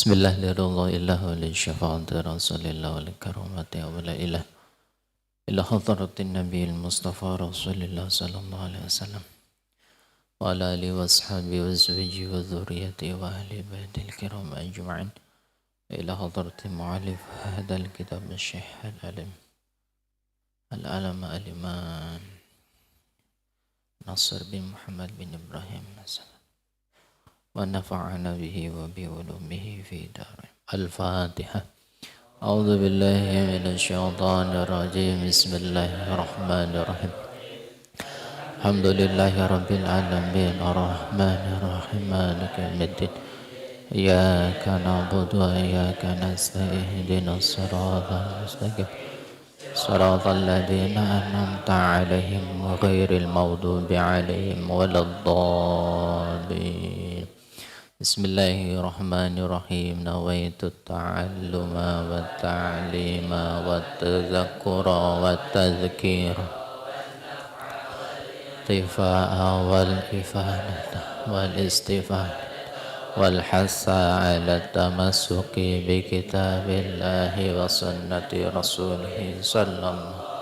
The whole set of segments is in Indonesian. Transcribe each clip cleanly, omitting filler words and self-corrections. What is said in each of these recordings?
Bismillahirrahmanirrahim. Wa li syafa'ati Rasulillah wa li karamati wa la ilah illa hadratin nabiyil Mustafa Rasulillah sallallahu alaihi wasallam wa ala alihi wa ashabihi wa zawjihi wa dhurriyyatihi wa ahli baitil kiram ajma'in ila hadratin mu'allif hadzal kitab asy-syekh al-alim al-alama al-imam Nasr bin Muhammad bin Ibrahim wa nafa'ana bihi wa bi ulumihi fi darin. Al-Fatihah. A'udzu billahi minasy syaithanir rajim. Bismillahirrahmanirrahim. Alhamdulillahi rabbil alamin arrahmanir rahim maliki yaumiddin. Iyyaka na'budu wa iyyaka nasta'in ihdinas siratal mustaqim. Siratal ladzina an'amta 'alaihim ghairil maghdubi 'alaihim waladdallin. Bismillahirrahmanirrahim. Nawaitu ta'alluma wa ta'lima wa tadzakkura wa tadhkira tifa'a wal ifanata wal istifada wal hassa ala tamassuki bi kitabillahi wa sunnati rasulih sallallahu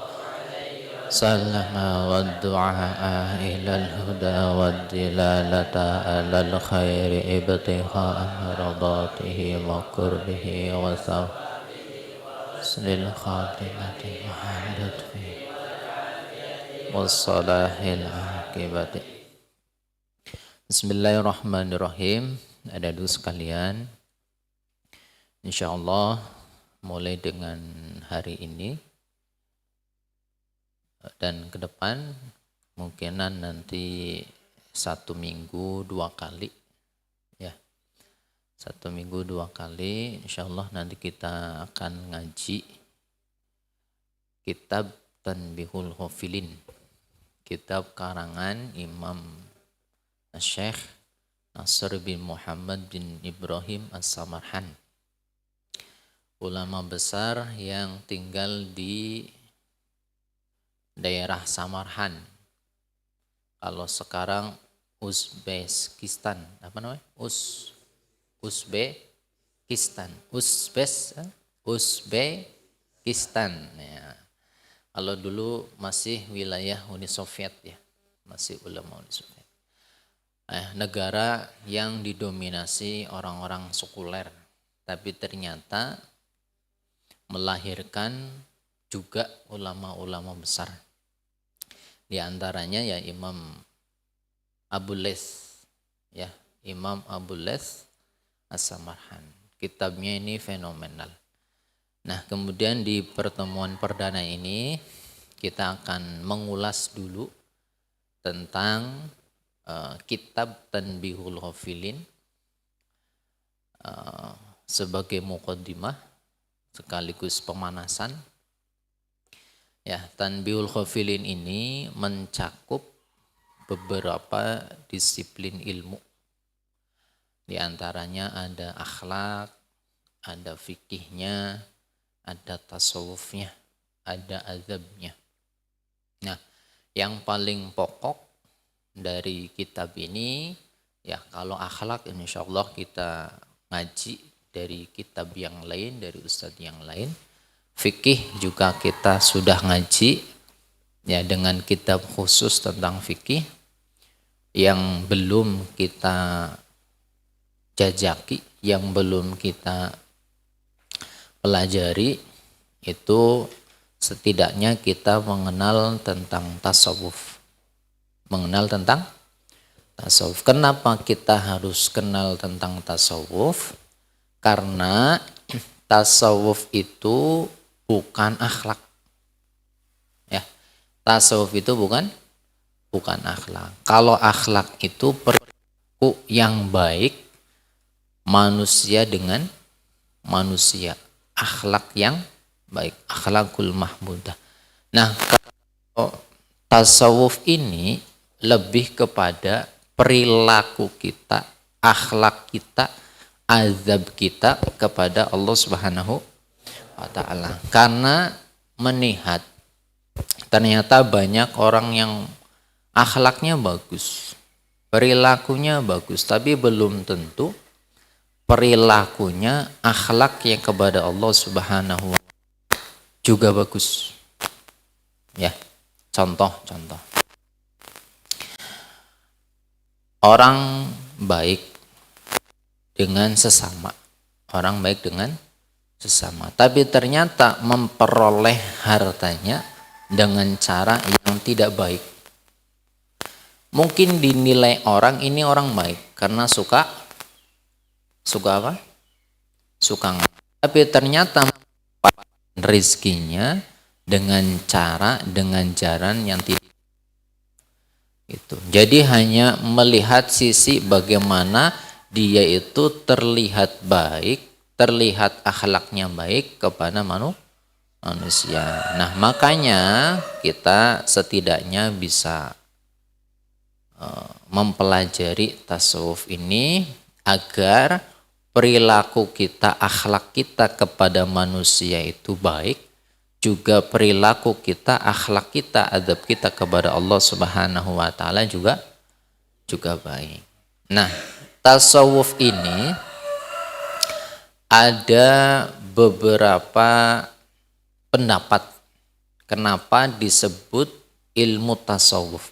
sallama wa du'a ilal huda wa dilalata alal khairi ibtigha'a radatihi wa qurbihi wa thawabil khatimati muhammad fi wassalahil akibati. Bismillahirrahmanirrahim. Ada dulu sekalian, insyaallah mulai dengan hari ini dan ke depan kemungkinan nanti 1 minggu 2 kali ya, 1 minggu 2 kali insyaallah nanti kita akan ngaji kitab Tanbihul Ghafilin, kitab karangan Imam Syekh Nasr bin Muhammad bin Ibrahim As-Samarhan, ulama besar yang tinggal di daerah Samarhan. Kalau sekarang Uzbekistan, apa namanya? Uzbekistan. Ya. Kalau dulu masih wilayah Uni Soviet ya, masih ulama Uni Soviet. Negara yang didominasi orang-orang sekuler, tapi ternyata melahirkan juga ulama-ulama besar. Di antaranya ya Imam Abu Laits ya, Imam Abu Laits As-Samarhan. Kitabnya ini fenomenal. Nah, kemudian di pertemuan perdana ini kita akan mengulas dulu tentang kitab Tanbihul Ghafilin sebagai muqaddimah sekaligus pemanasan. Ya, Tanbihul Ghafilin ini mencakup beberapa disiplin ilmu. Di antaranya ada akhlak, ada fikihnya, ada tasawufnya, ada azabnya. Nah, yang paling pokok dari kitab ini, ya kalau akhlak insyaallah kita ngaji dari kitab yang lain, dari ustadz yang lain. Fikih juga kita sudah ngaji ya dengan kitab khusus tentang fikih. Yang belum kita jajaki, yang belum kita pelajari itu setidaknya kita mengenal tentang tasawuf. Mengenal tentang tasawuf. Kenapa kita harus kenal tentang tasawuf? Karena tasawuf itu bukan akhlak. Ya. Tasawuf itu bukan akhlak. Kalau akhlak itu perilaku yang baik manusia dengan manusia. Akhlak yang baik, akhlakul mahmudah. Nah, kalau tasawuf ini lebih kepada perilaku kita, akhlak kita, azab kita kepada Allah Subhanahu wa ta'ala. Karena melihat ternyata banyak orang yang akhlaknya bagus, perilakunya bagus, tapi belum tentu perilakunya, akhlaknya kepada Allah Subhanahu wa Ta'ala juga bagus. Ya, contoh. Orang baik dengan sesama. Orang baik dengan sesama. Tapi ternyata memperoleh hartanya dengan cara yang tidak baik. Mungkin dinilai orang ini orang baik karena suka apa? Suka. Tapi ternyata rezekinya dengan jalan yang tidak itu. Jadi hanya melihat sisi bagaimana dia itu terlihat baik, terlihat akhlaknya baik kepada manusia. Nah, makanya kita setidaknya bisa mempelajari tasawuf ini agar perilaku kita, akhlak kita kepada manusia itu baik, juga perilaku kita, akhlak kita, adab kita kepada Allah Subhanahu wa Ta'ala juga baik. Nah, tasawuf ini ada beberapa pendapat kenapa disebut ilmu tasawuf.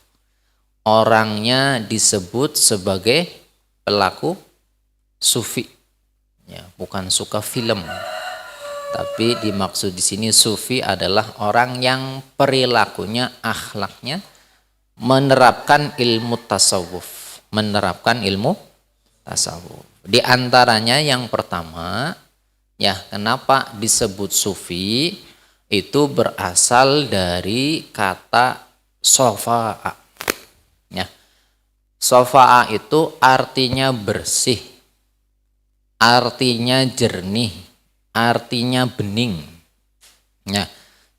Orangnya disebut sebagai pelaku sufi, ya, bukan suka film. Tapi dimaksud di sini sufi adalah orang yang perilakunya, akhlaknya menerapkan ilmu tasawuf, Di antaranya yang pertama, ya, kenapa disebut sufi? Itu berasal dari kata sofa'a. Ya. Sofa'a itu artinya bersih, artinya jernih, artinya bening. Ya,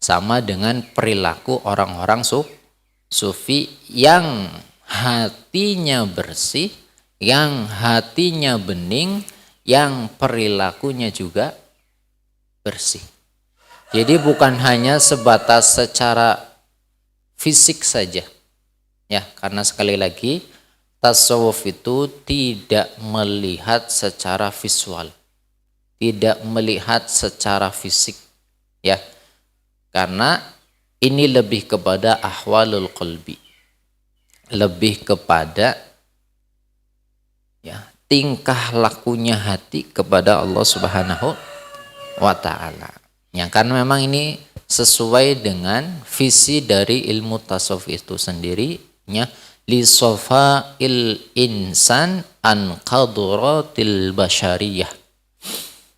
sama dengan perilaku orang-orang sufi yang hatinya bersih, yang hatinya bening, yang perilakunya juga bersih. Jadi bukan hanya sebatas secara fisik saja. Ya, karena sekali lagi tasawuf itu tidak melihat secara visual, tidak melihat secara fisik, ya, karena ini lebih kepada ahwalul qalbi, lebih kepada, ya, tingkah lakunya hati kepada Allah Subhanahu wa Ta'ala. Ya, karena memang ini sesuai dengan visi dari ilmu tasawuf itu sendiri. Li sofa'il insan an qadratil basyariyah.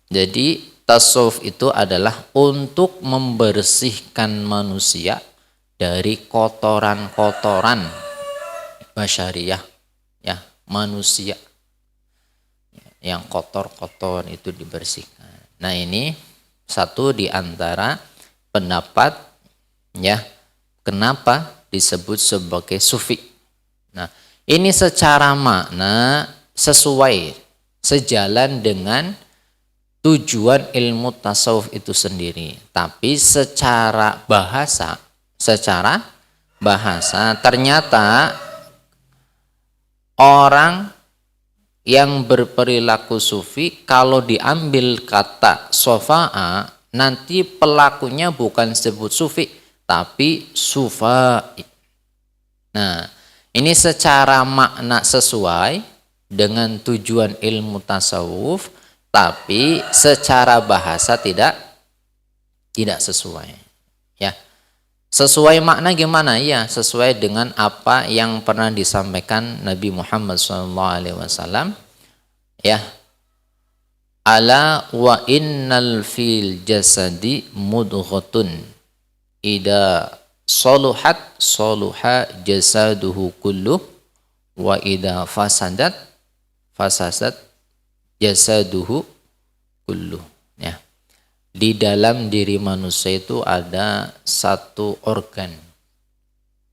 Jadi tasawuf itu adalah untuk membersihkan manusia dari kotoran-kotoran basyariyah, ya, manusia yang kotor-kotor itu dibersihkan. Nah, ini satu di antara pendapat, ya, kenapa disebut sebagai sufi. Nah, ini secara makna sesuai, sejalan dengan tujuan ilmu tasawuf itu sendiri. Tapi secara bahasa ternyata orang yang berperilaku sufi, kalau diambil kata sofa'a, nanti pelakunya bukan disebut sufi, tapi sufa'i. Nah, ini secara makna sesuai dengan tujuan ilmu tasawuf, tapi secara bahasa tidak sesuai. Ya, sesuai makna gimana? Ya, sesuai dengan apa yang pernah disampaikan Nabi Muhammad SAW. Ya, ala wa innal fil jasadi mudghatun ida soluhat soluha jasaduhu kulluh wa ida fasadat jasaduhu kulluh. Ya, di dalam diri manusia itu ada satu organ.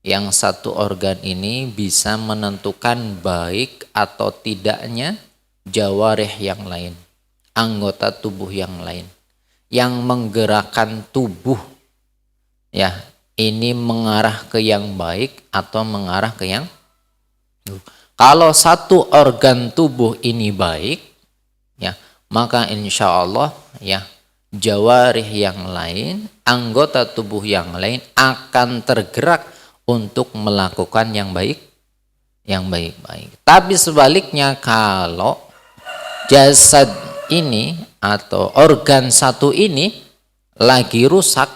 Yang satu organ ini bisa menentukan baik atau tidaknya jawarih yang lain, anggota tubuh yang lain, yang menggerakkan tubuh, ya, ini mengarah ke yang baik atau mengarah ke yang buruk. Kalau satu organ tubuh ini baik, ya, maka insya Allah ya jawarih yang lain, anggota tubuh yang lain akan tergerak untuk melakukan yang baik-baik. Tapi sebaliknya kalau jasad ini atau organ satu ini lagi rusak,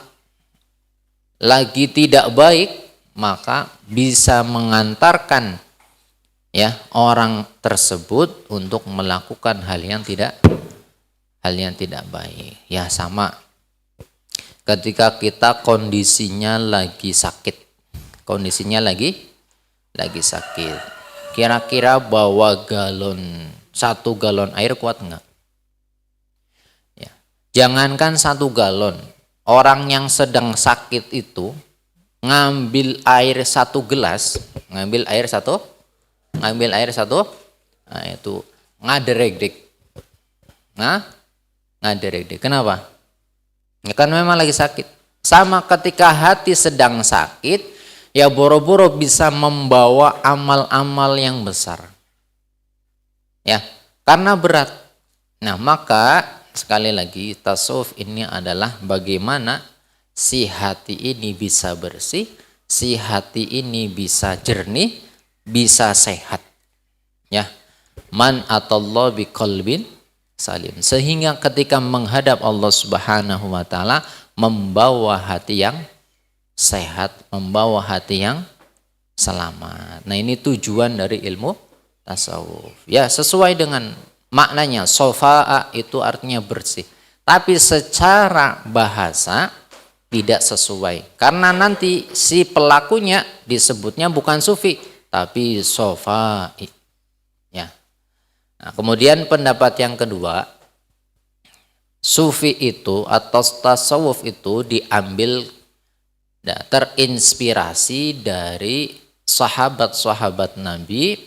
lagi tidak baik, maka bisa mengantarkan ya orang tersebut untuk melakukan hal yang tidak baik. Ya sama ketika kita kondisinya lagi sakit. Kondisinya lagi sakit. Kira-kira bawa satu galon air kuat enggak? Ya. Jangankan 1 galon. Orang yang sedang sakit itu ngambil air 1 gelas, ngambil air satu, nah itu ngaderek-dek. Ngaderek-dek. Kenapa? Ya kan memang lagi sakit. Sama ketika hati sedang sakit, ya boro-boro bisa membawa amal-amal yang besar. Ya, karena berat. Nah, maka sekali lagi tasawuf ini adalah bagaimana si hati ini bisa bersih, si hati ini bisa jernih, bisa sehat. Ya. Man atallah biqalbin salim. Sehingga ketika menghadap Allah Subhanahu wa taala membawa hati yang sehat, membawa hati yang selamat. Nah, ini tujuan dari ilmu tasawuf. Ya, sesuai dengan maknanya, sofa'a itu artinya bersih. Tapi secara bahasa tidak sesuai. Karena nanti si pelakunya disebutnya bukan sufi, tapi sofa'i. Ya. Nah, kemudian pendapat yang kedua, sufi itu atau tasawuf itu diambil terinspirasi dari sahabat-sahabat Nabi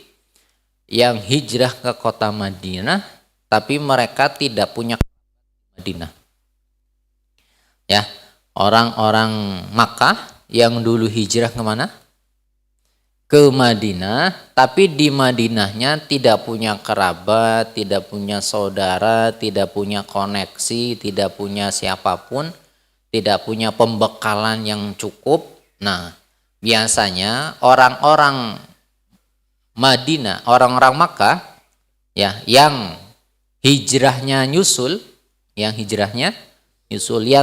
yang hijrah ke kota Madinah, tapi mereka tidak punya Madinah. Ya, orang-orang Makkah yang dulu hijrah kemana? Ke Madinah, tapi di Madinahnya tidak punya kerabat, tidak punya saudara, tidak punya koneksi, tidak punya siapapun, tidak punya pembekalan yang cukup. Nah, biasanya orang-orang Madinah, orang-orang Makkah ya yang hijrahnya nyusul, yang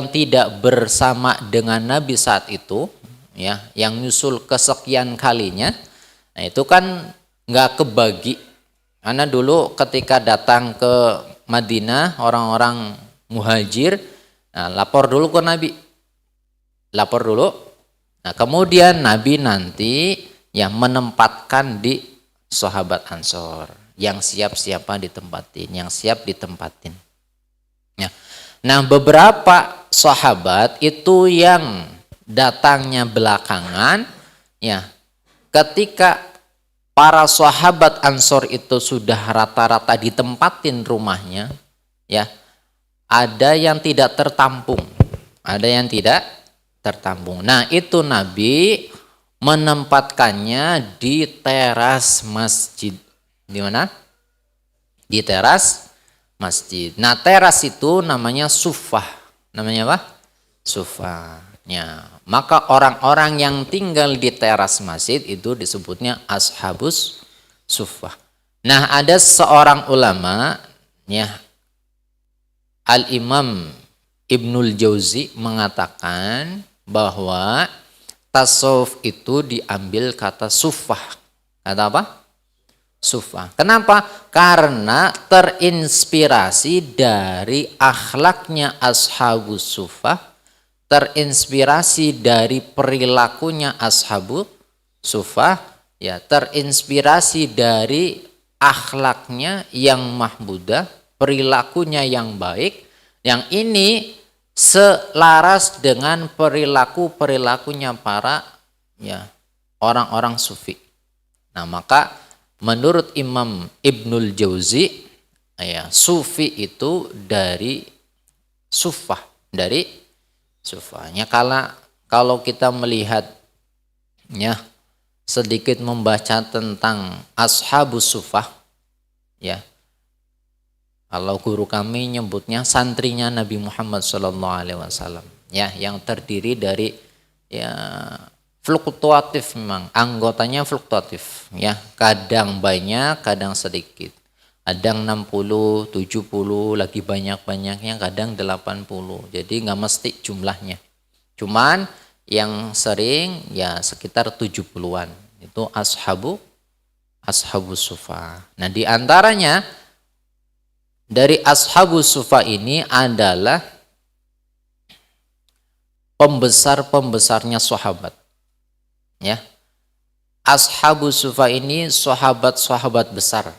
tidak bersama dengan Nabi saat itu, ya, yang nyusul kesekian kalinya. Nah, itu kan nggak kebagi. Karena dulu ketika datang ke Madinah orang-orang muhajir, nah, lapor dulu ke Nabi. Lapor dulu. Nah, kemudian Nabi nanti yang menempatkan di sahabat Ansor yang siap ditempatin. Ya. Nah, beberapa sahabat itu yang datangnya belakangan, ya, ketika para sahabat Ansor itu sudah rata-rata ditempatin rumahnya, ya, ada yang tidak tertampung. Nah, itu Nabi menempatkannya di teras masjid. Di mana? Di teras masjid. Nah, teras itu namanya sufah. Namanya apa? Sufah. Ya, maka orang-orang yang tinggal di teras masjid itu disebutnya ashabus sufah. Nah, ada seorang ulama, ya, Al-Imam Ibnul Jauzi mengatakan bahwa tasawuf itu diambil kata sufah. Kata apa? Sufah. Kenapa? Karena terinspirasi dari akhlaknya ashabus sufah, terinspirasi dari perilakunya ashabus sufah, ya, terinspirasi dari akhlaknya yang mahmudah, perilakunya yang baik, yang ini selaras dengan perilakunya para, ya, orang-orang sufi. Nah, maka menurut Imam Ibnul Jauzi, ya, sufi itu dari sufah, dari sufahnya. Kalau kita melihat, ya, sedikit membaca tentang ashabus sufah, ya, Kalau guru kami nyebutnya santrinya Nabi Muhammad SAW, ya, yang terdiri dari ya fluktuatif, memang anggotanya fluktuatif, ya, kadang banyak kadang sedikit, kadang 60 70 lagi banyak-banyaknya kadang 80, jadi nggak mesti jumlahnya, cuman yang sering ya sekitar 70-an itu ashabus sufa. Nah, di antaranya dari ashabus sufa ini adalah pembesar-pembesarnya sahabat, ya. Ashabus sufa ini sahabat-sahabat besar,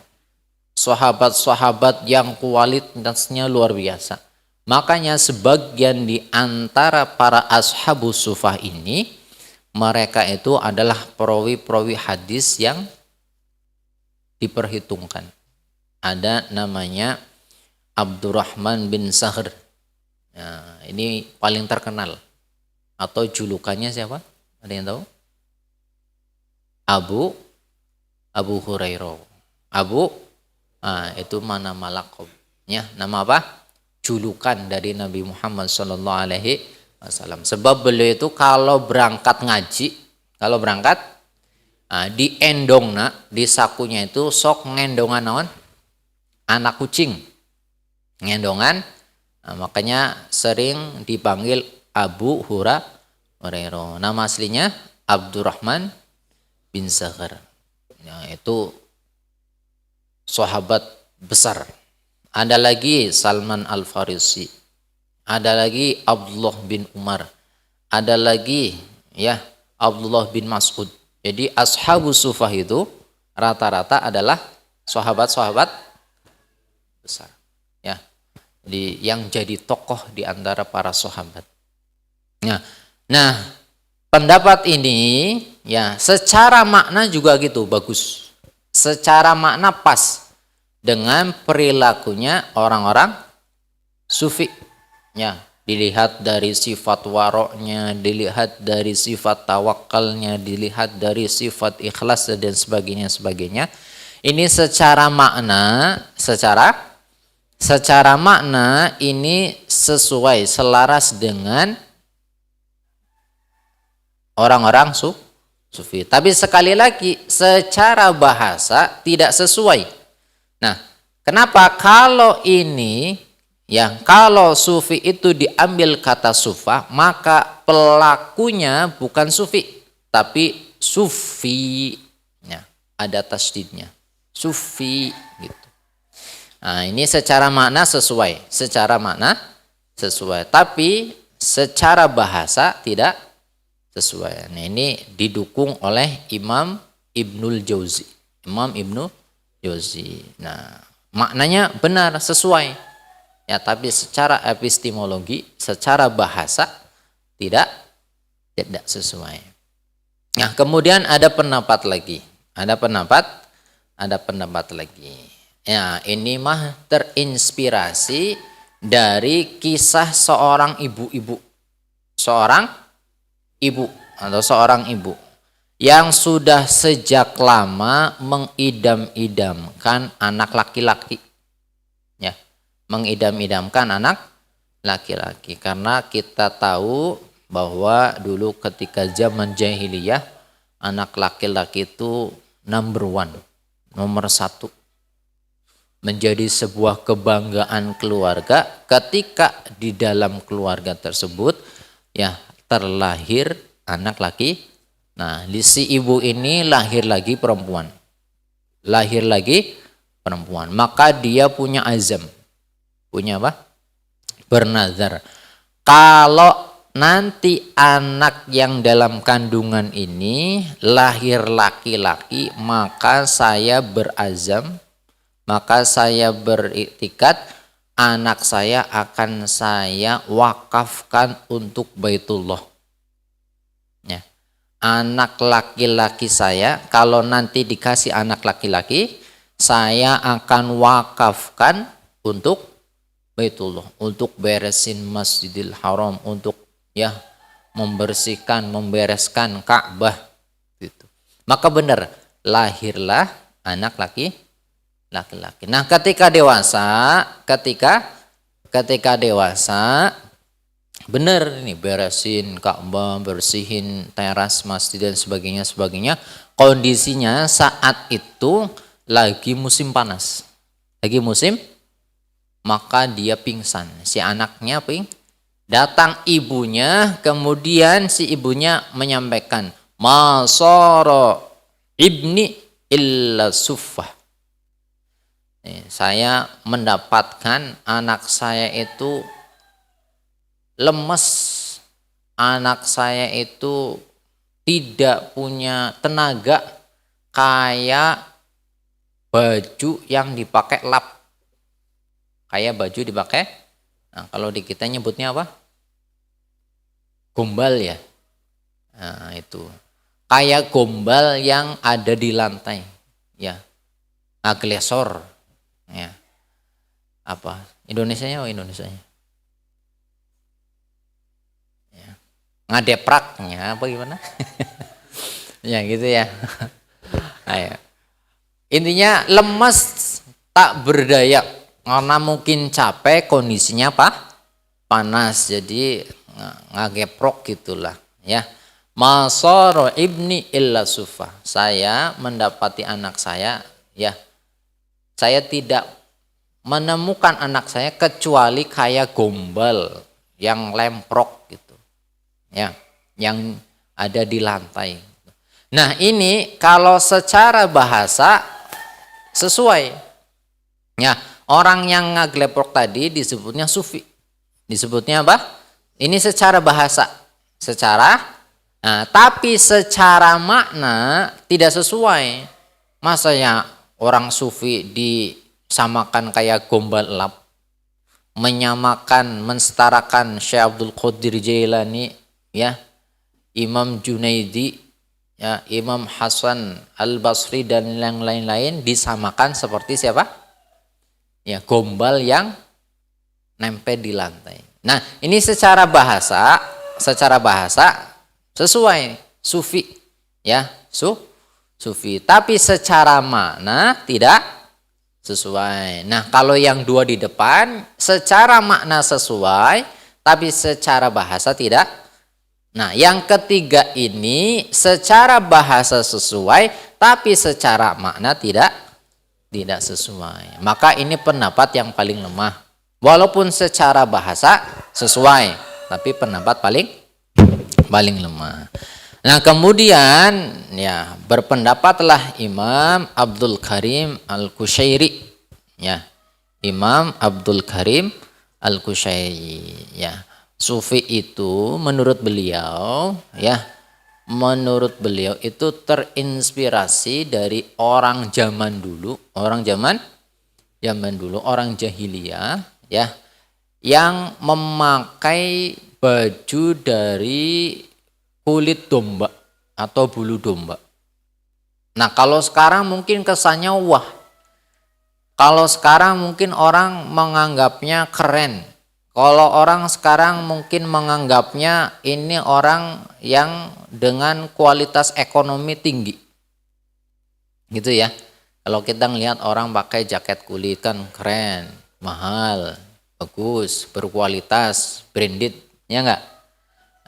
sahabat-sahabat yang kualitasnya luar biasa. Makanya sebagian di antara para ashabus sufah ini, mereka itu adalah perawi-perawi hadis yang diperhitungkan. Ada namanya Abdurrahman bin Sahr. Nah, ini paling terkenal. Atau julukannya siapa? Ada yang tahu? Abu Hurairah. Itu mana malakobnya? Nama apa? Julukan dari Nabi Muhammad SAW. Sebab beliau itu kalau berangkat ngaji, di endongna, di sakunya itu sok ngendongan naon? Anak kucing. Ngendongan, makanya sering dipanggil Abu Hurairah. Nama aslinya Abdurrahman bin Sahr. Nah, itu sahabat besar. Ada lagi Salman Al-Farisi. Ada lagi Abdullah bin Umar. Ada lagi ya Abdullah bin Mas'ud. Jadi ashabus sufah itu rata-rata adalah sahabat-sahabat besar. Ya. Jadi yang jadi tokoh di antara para sahabat. Nah, pendapat ini ya secara makna juga gitu bagus. Secara makna pas dengan perilakunya orang-orang sufi. Ya, dilihat dari sifat waroknya, dilihat dari sifat tawakalnya, dilihat dari sifat ikhlas dan sebagainya. Ini secara makna ini sesuai, selaras dengan orang-orang sufi. Tapi sekali lagi secara bahasa tidak sesuai. Nah, kenapa? Kalau sufi itu diambil kata sufa, maka pelakunya bukan sufi, tapi sufi. Ya, ada tasdidnya. Sufi gitu. Nah, ini secara makna sesuai. Tapi secara bahasa tidak sesuai. Nah, ini didukung oleh Imam Ibnul Jauzi. Nah, maknanya benar, sesuai. Ya, tapi secara epistemologi, secara bahasa tidak sesuai. Nah, kemudian ada pendapat lagi. Ya, ini mah terinspirasi dari kisah seorang ibu yang sudah sejak lama mengidam-idamkan anak laki-laki. Ya, mengidam-idamkan anak laki-laki karena kita tahu bahwa dulu ketika zaman jahiliyah anak laki-laki itu nomor satu, menjadi sebuah kebanggaan keluarga ketika di dalam keluarga tersebut ya terlahir anak laki. Nah, di si ibu ini lahir lagi perempuan. Maka dia punya azam. Punya apa? Bernazar. Kalau nanti anak yang dalam kandungan ini lahir laki-laki, maka saya berazam, maka saya beriktikad anak saya akan saya wakafkan untuk Baitullah. Ya. Anak laki-laki saya, kalau nanti dikasih anak laki-laki, saya akan wakafkan untuk Baitullah, untuk beresin Masjidil Haram, untuk ya membereskan Ka'bah gitu. Maka benar lahirlah anak laki-laki. Nah, ketika dewasa bener ini beresin Ka'bah, bersihin teras masjid dan sebagainya. Kondisinya saat itu lagi musim panas. Lagi musim, maka dia pingsan. Si anaknya datang ibunya, kemudian si ibunya menyampaikan, "Masara ibni illa suffah." Saya mendapatkan anak saya itu lemes, anak saya itu tidak punya tenaga kayak baju yang dipakai lap. Kayak baju dipakai, nah, kalau di kita nyebutnya apa? Gombal ya. Nah, itu. Kayak gombal yang ada di lantai. Ya. Aglesor. Ya. Apa? Indonesianya apa Indonesianya? Ngadepraknya apa gimana? Ya gitu ya. Ayo. Intinya lemes, tak berdaya karena mungkin capek, kondisinya apa? Panas, jadi ngageprok gitulah ya. Masara ibni illa sufa. Saya mendapati anak saya ya. Saya tidak menemukan anak saya kecuali kayak gombal yang lemprok gitu. Ya, yang ada di lantai. Nah, ini kalau secara bahasa sesuai. Ya, orang yang ngagleprok tadi disebutnya sufi. Disebutnya apa? Ini secara bahasa. Tapi secara makna tidak sesuai. Masa ya orang sufi disamakan kayak gombal lap, menyamakan, mensetarakan Syekh Abdul Qadir Jailani, ya, Imam Junaidi, ya, Imam Hasan Al-Basri dan yang lain-lain disamakan seperti siapa? Ya, gombal yang nempel di lantai. Nah, ini secara bahasa sesuai sufi, ya, sufi. Tapi secara makna tidak sesuai. Nah, kalau yang dua di depan secara makna sesuai, tapi secara bahasa tidak. Nah, yang ketiga ini secara bahasa sesuai, tapi secara makna tidak sesuai. Maka ini pendapat yang paling lemah. Walaupun secara bahasa sesuai, tapi pendapat paling lemah. Nah, kemudian ya berpendapatlah Imam Abdul Karim Al-Qushairi, ya. Imam Abdul Karim Al-Qushairi, ya. Sufi itu menurut beliau itu terinspirasi dari orang zaman dulu, orang jahiliyah, ya, yang memakai baju dari kulit domba atau bulu domba. Nah, kalau sekarang mungkin kesannya wah. Kalau sekarang mungkin orang menganggapnya keren. Kalau orang sekarang mungkin menganggapnya ini orang yang dengan kualitas ekonomi tinggi. Gitu ya. Kalau kita ngelihat orang pakai jaket kulit kan keren, mahal, bagus, berkualitas, branded, ya enggak?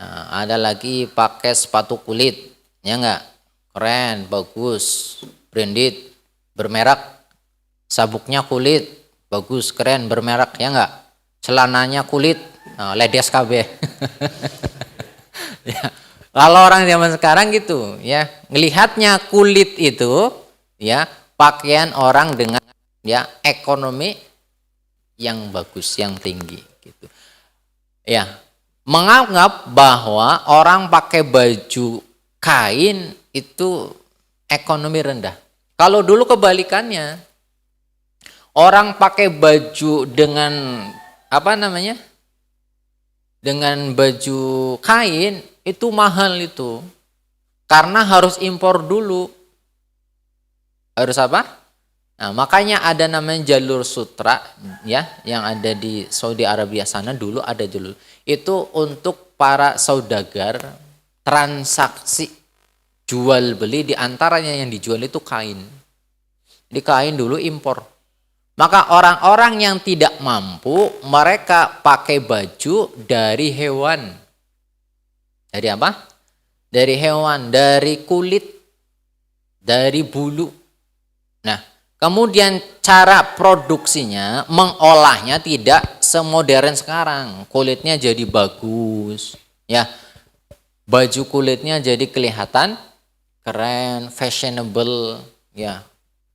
Nah, ada lagi pakai sepatu kulit, ya enggak? Keren, bagus, branded, bermerek. Sabuknya kulit, bagus, keren, bermerek, ya enggak? Celananya kulit, ledes KB. Ya. Kalau orang zaman sekarang gitu, ya, ngelihatnya kulit itu, ya, pakaian orang dengan ya ekonomi yang bagus, yang tinggi, gitu. Ya, menganggap bahwa orang pakai baju kain itu ekonomi rendah. Kalau dulu kebalikannya, orang pakai baju dengan dengan baju kain itu mahal itu. Karena harus impor dulu. Harus apa? Nah, makanya ada namanya jalur sutra, ya, yang ada di Saudi Arabia sana dulu ada jalur. Itu untuk para saudagar transaksi jual beli, di antaranya yang dijual itu kain. Jadi kain dulu impor. Maka orang-orang yang tidak mampu, mereka pakai baju dari hewan. Dari apa? Dari hewan, dari kulit, dari bulu. Nah, kemudian cara produksinya, mengolahnya tidak semodern sekarang. Kulitnya jadi bagus, ya. Baju kulitnya jadi kelihatan keren, fashionable, ya.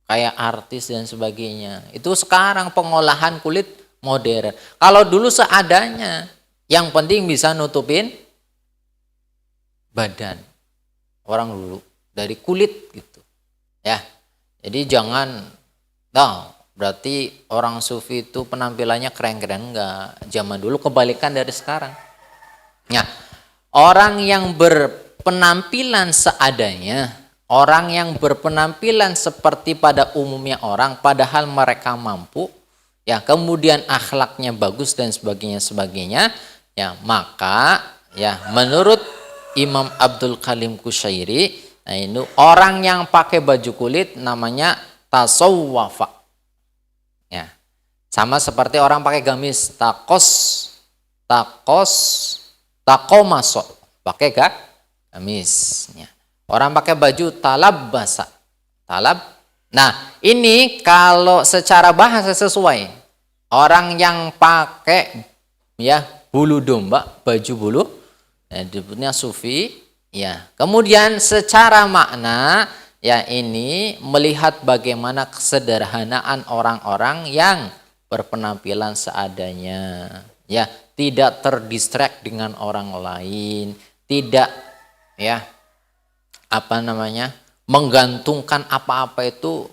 Kayak artis dan sebagainya. Itu sekarang pengolahan kulit modern. Kalau dulu seadanya, yang penting bisa nutupin badan. Orang dulu dari kulit gitu. Ya. Jadi jangan, nah, berarti orang sufi itu penampilannya keren-keren, enggak. Zaman dulu kebalikan dari sekarang. Ya. Orang yang berpenampilan seadanya, orang yang berpenampilan seperti pada umumnya orang, padahal mereka mampu, ya, kemudian akhlaknya bagus dan sebagainya, ya, maka, ya, menurut Imam Abdul Kalim Kusyairi, nah ini orang yang pakai baju kulit namanya tasawwafa, ya, sama seperti orang pakai gamis takomaso, pakai gamisnya. Orang pakai baju talab basa. Talab. Nah, ini kalau secara bahasa sesuai. Orang yang pakai, ya, bulu domba, baju bulu, ya, disebutnya sufi, ya. Kemudian secara makna, ya, ini melihat bagaimana kesederhanaan orang-orang yang berpenampilan seadanya, ya, tidak terdistract dengan orang lain, tidak, ya, menggantungkan apa-apa itu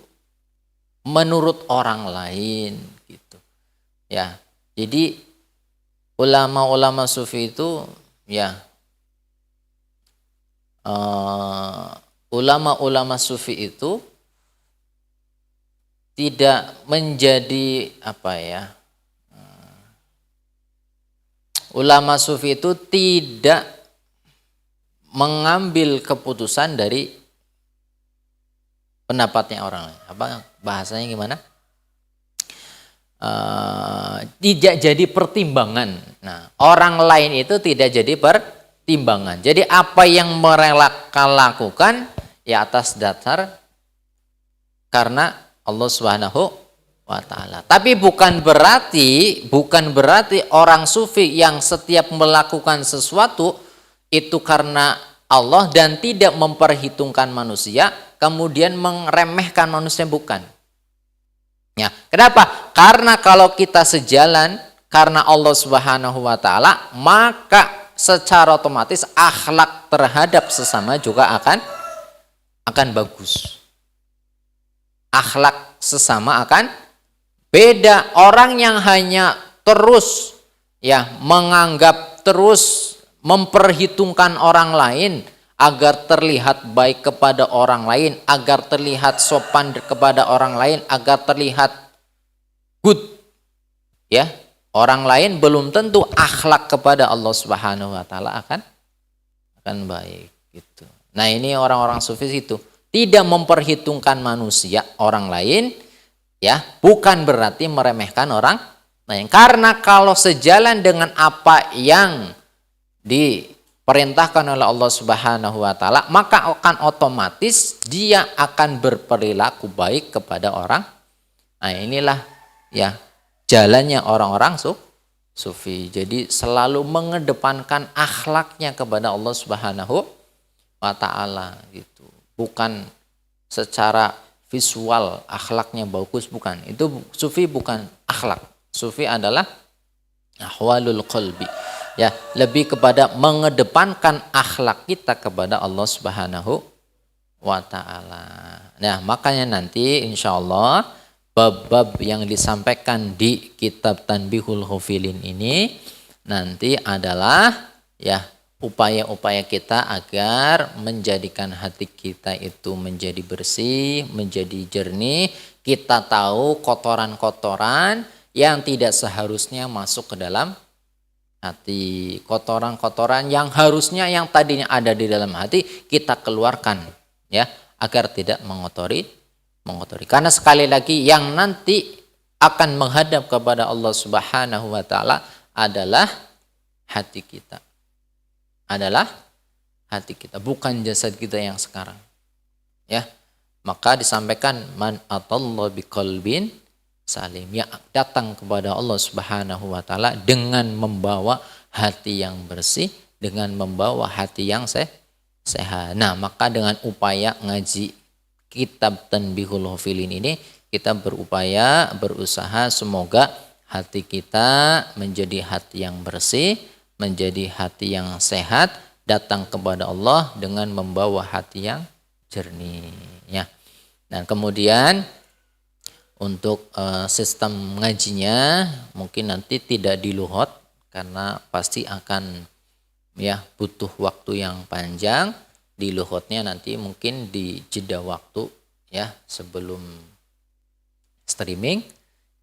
menurut orang lain gitu. Ya. Jadi ulama-ulama sufi itu, ya, ulama-ulama sufi itu tidak menjadi ulama sufi itu tidak mengambil keputusan dari pendapatnya orang lain. Bahasanya gimana? Tidak jadi pertimbangan. Nah, orang lain itu tidak jadi pertimbangan. Jadi apa yang mereka lakukan, ya, atas dasar karena Allah Subhanahu wa ta'ala. Tapi bukan berarti orang sufi yang setiap melakukan sesuatu itu karena Allah dan tidak memperhitungkan manusia, kemudian meremehkan manusia, bukan. Ya, kenapa? Karena kalau kita sejalan karena Allah Subhanahu wa ta'ala, maka secara otomatis akhlak terhadap sesama juga akan bagus. Akhlak sesama akan beda. Orang yang hanya terus, ya, menganggap, terus memperhitungkan orang lain agar terlihat baik kepada orang lain, agar terlihat sopan kepada orang lain, agar terlihat good, ya, orang lain, belum tentu akhlak kepada Allah Subhanahu wa ta'ala akan baik gitu. Nah, ini orang-orang sufi itu tidak memperhitungkan manusia, orang lain, ya, bukan berarti meremehkan orang lain. Karena kalau sejalan dengan apa yang diperintahkan oleh Allah Subhanahu wa ta'ala, maka akan otomatis dia akan berperilaku baik kepada orang. Nah, inilah, ya, jalannya orang-orang sufi. Jadi selalu mengedepankan akhlaknya kepada Allah Subhanahu wa ta'ala gitu. Bukan secara visual akhlaknya bagus, bukan. Itu sufi bukan akhlak. Sufi adalah ahwalul qalbi. Ya, lebih kepada mengedepankan akhlak kita kepada Allah Subhanahu wa ta'ala. Nah, makanya nanti insyaallah bab-bab yang disampaikan di kitab Tanbihul Ghafilin ini nanti adalah, ya, upaya-upaya kita agar menjadikan hati kita itu menjadi bersih, menjadi jernih. Kita tahu kotoran-kotoran yang tidak seharusnya masuk ke dalam hati, kotoran-kotoran yang harusnya yang tadinya ada di dalam hati kita keluarkan, ya, agar tidak mengotori mengotori. Karena sekali lagi yang nanti akan menghadap kepada Allah Subhanahu wa taala adalah hati kita. Adalah hati kita, bukan jasad kita yang sekarang. Ya. Maka disampaikan man atallah biqalbin salim, yang datang kepada Allah Subhanahu wa taala dengan membawa hati yang bersih, dengan membawa hati yang sehat. Nah, maka dengan upaya ngaji kitab Tanbihul Ghafilin ini, kita berusaha semoga hati kita menjadi hati yang bersih, menjadi hati yang sehat, datang kepada Allah dengan membawa hati yang jernih. Ya. Dan kemudian untuk sistem ngajinya mungkin nanti tidak diluhot karena pasti akan ya butuh waktu yang panjang. Di luhotnya nanti mungkin di jeda waktu ya sebelum streaming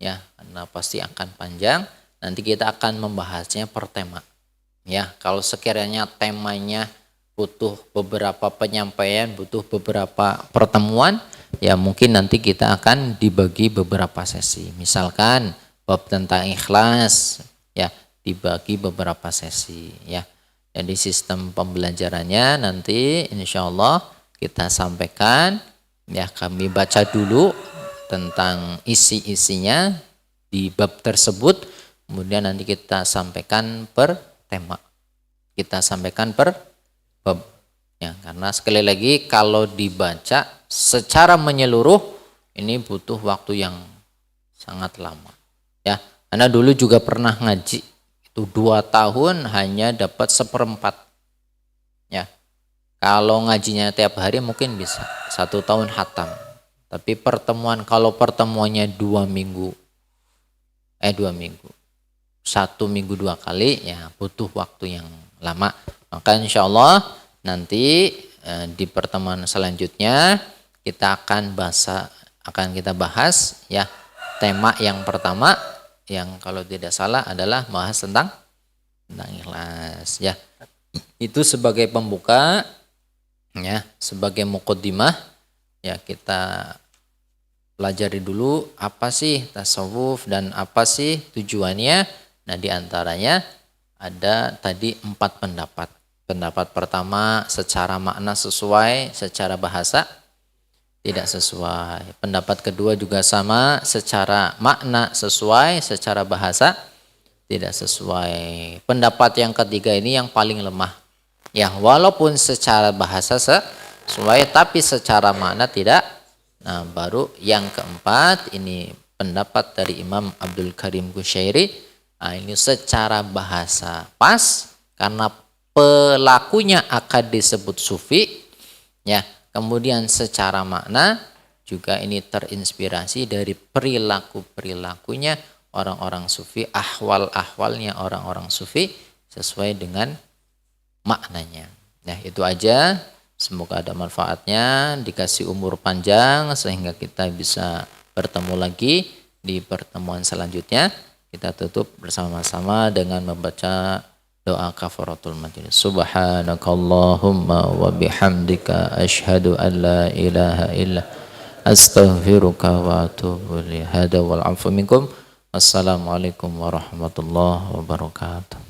ya, karena pasti akan panjang. Nanti kita akan membahasnya per tema. Ya, kalau sekiranya temanya butuh beberapa penyampaian, butuh beberapa pertemuan, ya mungkin nanti kita akan dibagi beberapa sesi. Misalkan bab tentang ikhlas, ya dibagi beberapa sesi, ya. Jadi sistem pembelajarannya nanti insya Allah kita sampaikan, ya kami baca dulu tentang isi-isinya di bab tersebut, kemudian nanti kita sampaikan per tema. Kita sampaikan per bab. Ya, karena sekali lagi kalau dibaca secara menyeluruh ini butuh waktu yang sangat lama. Ya, karena dulu juga pernah ngaji itu 2 tahun hanya dapat 1/4. Ya, kalau ngajinya tiap hari mungkin bisa 1 tahun khatam. Tapi kalau pertemuannya 2 minggu, 1 minggu 2 kali, ya butuh waktu yang lama. Maka insya Allah nanti di pertemuan selanjutnya kita akan kita bahas ya tema yang pertama yang kalau tidak salah adalah bahas tentang ikhlas ya. Itu sebagai pembuka ya, sebagai muqaddimah ya, kita pelajari dulu apa sih tasawuf dan apa sih tujuannya. Nah, di antaranya ada tadi 4 pendapat. Pendapat pertama secara makna sesuai, secara bahasa tidak sesuai. Pendapat kedua juga sama, secara makna sesuai, secara bahasa tidak sesuai. Pendapat yang ketiga ini yang paling lemah. Ya, walaupun secara bahasa sesuai tapi secara makna tidak. Nah, baru yang keempat ini pendapat dari Imam Abdul Karim Qushairi. Nah, ini secara bahasa pas karena pelakunya akan disebut sufi ya. Kemudian secara makna juga ini terinspirasi dari perilakunya orang-orang sufi, ahwalnya orang-orang sufi sesuai dengan maknanya. Nah, itu aja. Semoga ada manfaatnya, dikasih umur panjang sehingga kita bisa bertemu lagi di pertemuan selanjutnya. Kita tutup bersama-sama dengan membaca doa kafaratul majlis. Subhanakallahumma wa bihamdika asyhadu an la ilaha illa astaghfiruka wa atubu ilaik. Hada wal afu minkum. Assalamualaikum warahmatullahi wabarakatuh.